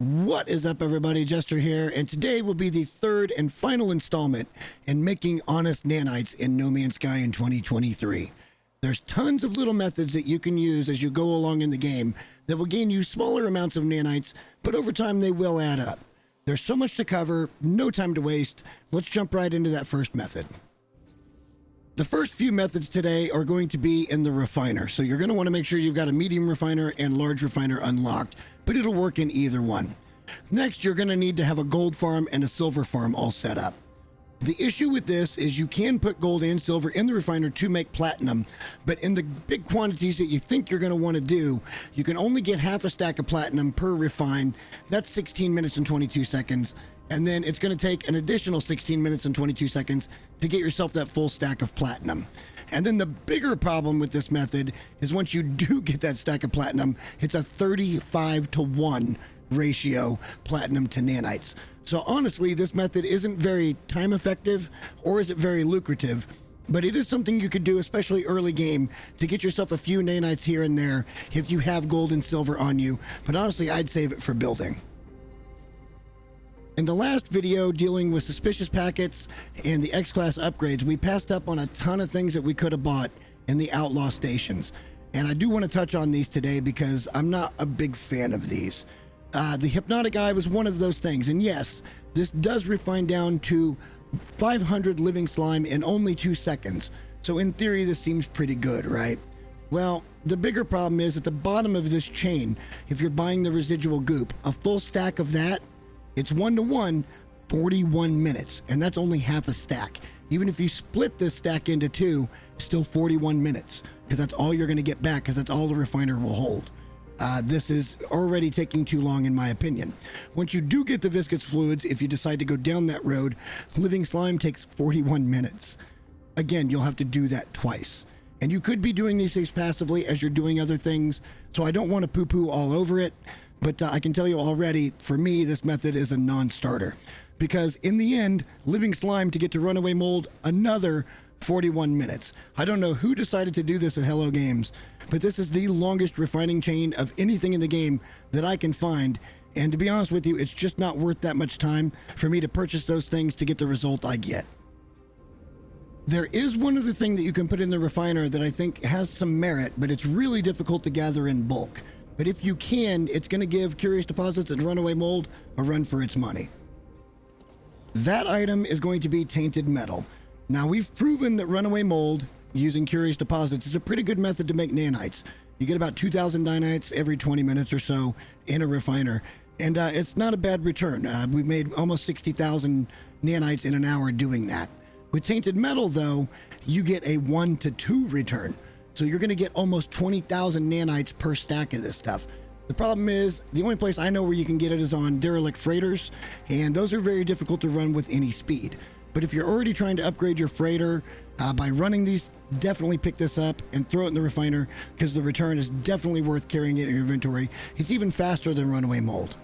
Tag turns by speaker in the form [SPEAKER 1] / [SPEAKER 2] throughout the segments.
[SPEAKER 1] What is up, everybody? Jester here, and today will be the third and final installment in making honest nanites in No Man's Sky in 2023. There's tons of little methods that you can use as you go along in the game that will gain you smaller amounts of nanites, but over time they will add up. There's so much to cover, no time to waste. Let's jump right into that first method. The first few methods today are going to be in the refiner. So you're going to want to make sure you've got a medium refiner and large refiner unlocked, but it'll work in either one. Next, you're going to need to have a gold farm and a silver farm all set up. The issue with this is you can put gold and silver in the refiner to make platinum, but in the big quantities that you think you're going to want to do, you can only get half a stack of platinum per refine. That's 16 minutes and 22 seconds. And then it's going to take an additional 16 minutes and 22 seconds to get yourself that full stack of platinum. And then the bigger problem with this method is once you do get that stack of platinum, it's a 35-to-1 ratio platinum to nanites. So honestly, this method isn't very time effective, or is it very lucrative, but it is something you could do, especially early game, to get yourself a few nanites here and there if you have gold and silver on you. But honestly, I'd save it for building. In the last video dealing with suspicious packets and the X-Class upgrades, we passed up on a ton of things that we could have bought in the Outlaw stations. And I do want to touch on these today because I'm not a big fan of these. The Hypnotic Eye was one of those things. And yes, this does refine down to 500 living slime in only 2 seconds. So in theory, this seems pretty good, right? Well, the bigger problem is at the bottom of this chain, if you're buying the residual goop, a full stack of that, it's 1-to-1, 41 minutes, and that's only half a stack. Even if you split this stack into two, still 41 minutes, because that's all you're going to get back, because that's all the refiner will hold. This is already taking too long, in my opinion. Once you do get the viscous fluids, if you decide to go down that road, living slime takes 41 minutes. Again, you'll have to do that twice. And you could be doing these things passively as you're doing other things, so I don't want to poo-poo all over it. But I can tell you already, for me, this method is a non-starter. Because in the end, living slime to get to runaway mold, another 41 minutes. I don't know who decided to do this at Hello Games, but this is the longest refining chain of anything in the game that I can find. And to be honest with you, it's just not worth that much time for me to purchase those things to get the result I get. There is one other thing that you can put in the refiner that I think has some merit, but it's really difficult to gather in bulk. But if you can, it's going to give Curious Deposits and Runaway Mold a run for its money. That item is going to be Tainted Metal. Now, we've proven that Runaway Mold using Curious Deposits is a pretty good method to make nanites. You get about 2,000 nanites every 20 minutes or so in a refiner. And it's not a bad return. We've made almost 60,000 nanites in an hour doing that. With Tainted Metal, though, you get a 1-to-2 return. So you're going to get almost 20,000 nanites per stack of this stuff. The problem is, the only place I know where you can get it is on derelict freighters, and those are very difficult to run with any speed. But if you're already trying to upgrade your freighter, by running these, definitely pick this up and throw it in the refiner, because the return is definitely worth carrying it in your inventory. It's even faster than Runaway Mold.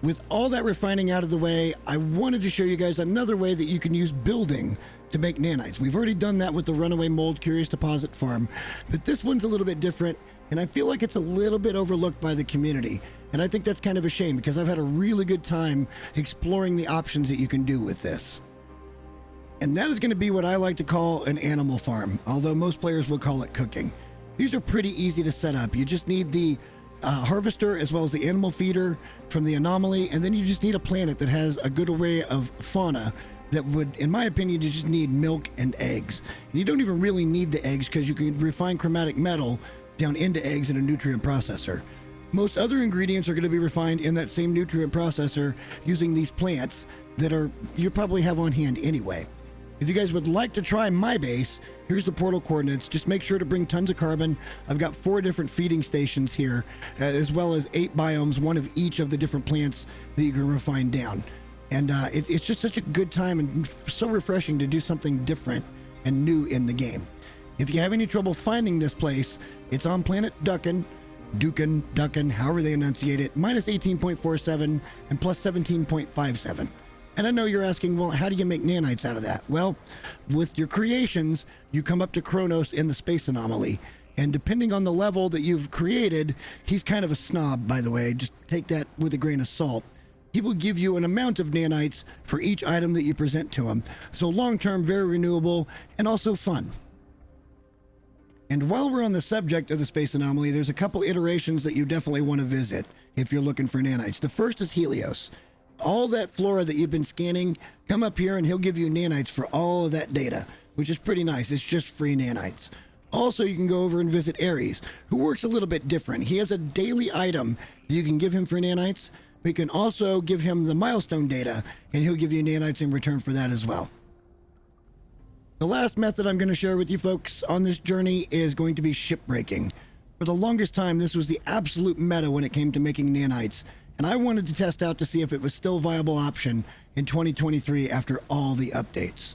[SPEAKER 1] With all that refining out of the way, I wanted to show you guys another way that you can use building to make nanites. We've already done that with the Runaway Mold Curious Deposit farm, but this one's a little bit different, and I feel like it's a little bit overlooked by the community. And I think that's kind of a shame, because I've had a really good time exploring the options that you can do with this. And that is going to be what I like to call an animal farm, although most players will call it cooking. These are pretty easy to set up. You just need the harvester as well as the animal feeder from the anomaly, and then you just need a planet that has a good array of fauna that would, in my opinion, you just need milk and eggs. And you don't even really need the eggs, because you can refine chromatic metal down into eggs in a nutrient processor. Most other ingredients are going to be refined in that same nutrient processor using these plants that you probably have on hand anyway. If you guys would like to try my base, here's the portal coordinates. Just make sure to bring tons of carbon. I've got 4 different feeding stations here, as well as 8 biomes, one of each of the different plants that you can refine down. And it's just such a good time and so refreshing to do something different and new in the game. If you have any trouble finding this place, it's on planet Dukin, however they enunciate it, minus 18.47 and plus 17.57. And I know you're asking, well, how do you make nanites out of that? Well, with your creations, you come up to Kronos in the space anomaly, And depending on the level that you've created, he's kind of a snob, by the way. Just take that with a grain of salt. He will give you an amount of nanites for each item that you present to him. So long-term, very renewable, and also fun. And while we're on the subject of the space anomaly, there's a couple iterations that you definitely want to visit if you're looking for nanites. The first is Helios. All that flora that you've been scanning, come up here and he'll give you nanites for all of that data, which is pretty nice. It's just free nanites. Also, you can go over and visit Ares, who works a little bit different. He has a daily item that you can give him for nanites. We can also give him the milestone data, and he'll give you nanites in return for that as well. The last method I'm going to share with you folks on this journey is going to be shipbreaking. For the longest time, this was the absolute meta when it came to making nanites, and I wanted to test out to see if it was still a viable option in 2023 after all the updates.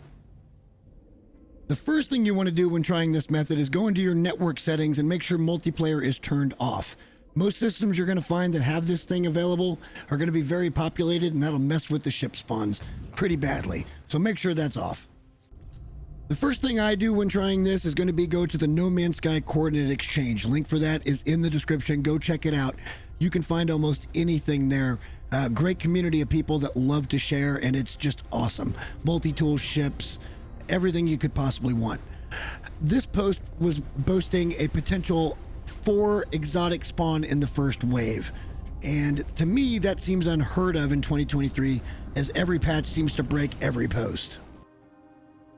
[SPEAKER 1] The first thing you want to do when trying this method is go into your network settings and make sure multiplayer is turned off. Most systems you're going to find that have this thing available are going to be very populated, and that'll mess with the ship spawns pretty badly. So make sure that's off. The first thing I do when trying this is going to be go to the No Man's Sky Coordinate Exchange. Link for that is in the description. Go check it out. You can find almost anything there. Great community of people that love to share, and it's just awesome. Multi-tool ships, everything you could possibly want. This post was boasting a potential 4 exotic spawn in the first wave, and to me that seems unheard of in 2023, as every patch seems to break every post.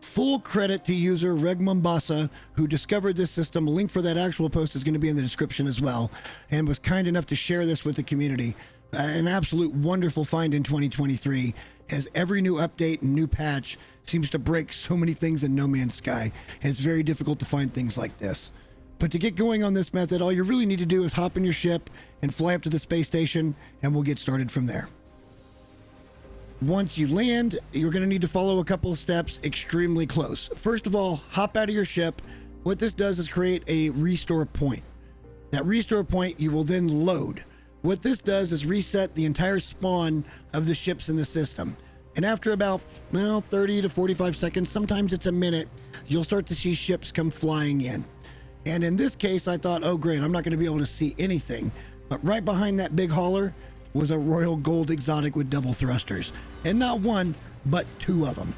[SPEAKER 1] Full credit to user Reg Mombasa, who discovered this system. Link for that actual post is going to be in the description as well, and was kind enough to share this with the community. An absolute wonderful find in 2023, as every new update and new patch seems to break so many things in No Man's Sky, and it's very difficult to find things like this. But to get going on this method, all you really need to do is hop in your ship and fly up to the space station, and we'll get started from there. Once you land, you're going to need to follow a couple of steps extremely close. First of all, hop out of your ship. What this does is create a restore point. That restore point you will then load. What this does is reset the entire spawn of the ships in the system. And after about 30 to 45 seconds, sometimes it's a minute, you'll start to see ships come flying in. And in this case, I thought, oh great, I'm not going to be able to see anything. But right behind that big hauler was a royal gold exotic with double thrusters. And not one, but 2 of them.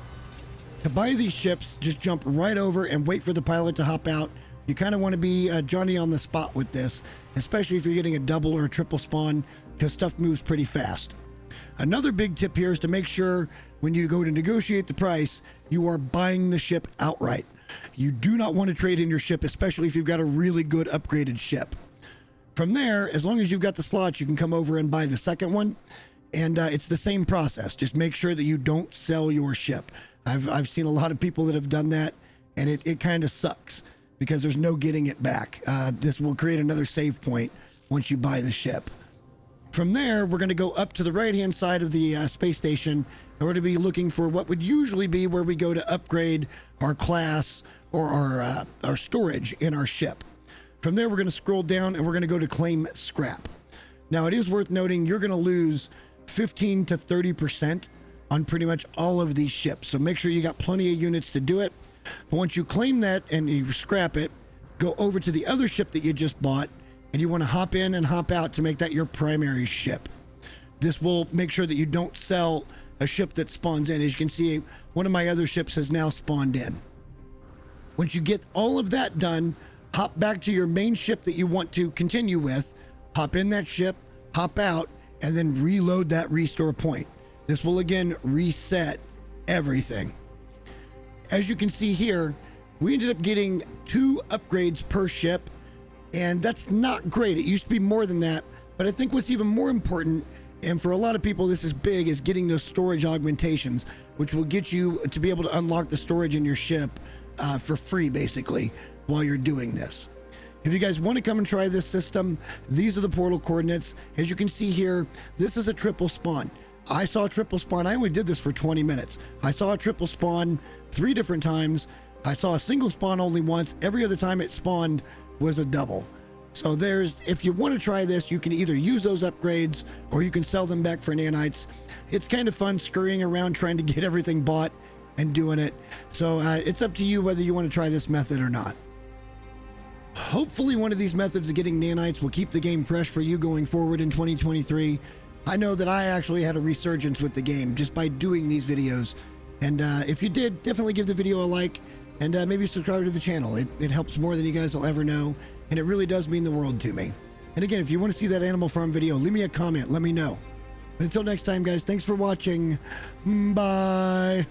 [SPEAKER 1] To buy these ships, just jump right over and wait for the pilot to hop out. You kind of want to be Johnny on the spot with this, especially if you're getting a double or a triple spawn, because stuff moves pretty fast. Another big tip here is to make sure when you go to negotiate the price, you are buying the ship outright. You do not want to trade in your ship, especially if you've got a really good upgraded ship. From there, as long as you've got the slots, you can come over and buy the second one. And it's the same process. Just make sure that you don't sell your ship. I've seen a lot of people that have done that, and it kind of sucks because there's no getting it back. This will create another save point once you buy the ship. From there, we're going to go up to the right-hand side of the space station, and we're going to be looking for what would usually be where we go to upgrade our class or our storage in our ship. From there, we're going to scroll down, and we're going to go to claim scrap. Now, it is worth noting you're going to lose 15 to 30% on pretty much all of these ships, so make sure you got plenty of units to do it. But once you claim that and you scrap it, go over to the other ship that you just bought, and you want to hop in and hop out to make that your primary ship. This will make sure that you don't sell a ship that spawns in. As you can see, one of my other ships has now spawned in. Once you get all of that done, hop back to your main ship that you want to continue with, hop in that ship, hop out, and then reload that restore point. This will again reset everything. As you can see here, we ended up getting 2 upgrades per ship, and that's not great. It used to be more than that, but I think what's even more important, and for a lot of people this is big, is getting those storage augmentations, which will get you to be able to unlock the storage in your ship for free, basically, while you're doing this. If you guys want to come and try this system, these are the portal coordinates. As you can see here, this is a triple spawn. I saw a triple spawn. I only did this for 20 minutes. I saw a triple spawn 3 different times. I saw a single spawn only once. Every other time it spawned was a double. So if you want to try this, you can either use those upgrades or you can sell them back for nanites. It's kind of fun scurrying around trying to get everything bought and doing it. So it's up to you whether you want to try this method or not. hopefully one of these methods of getting nanites will keep the game fresh for you going forward in 2023. I know that I actually had a resurgence with the game just by doing these videos. And if you did, definitely give the video a like and maybe subscribe to the channel. It helps more than you guys will ever know, and it really does mean the world to me. And again, if you want to see that Animal Farm video, leave me a comment, let me know. But until next time, guys, thanks for watching. Bye.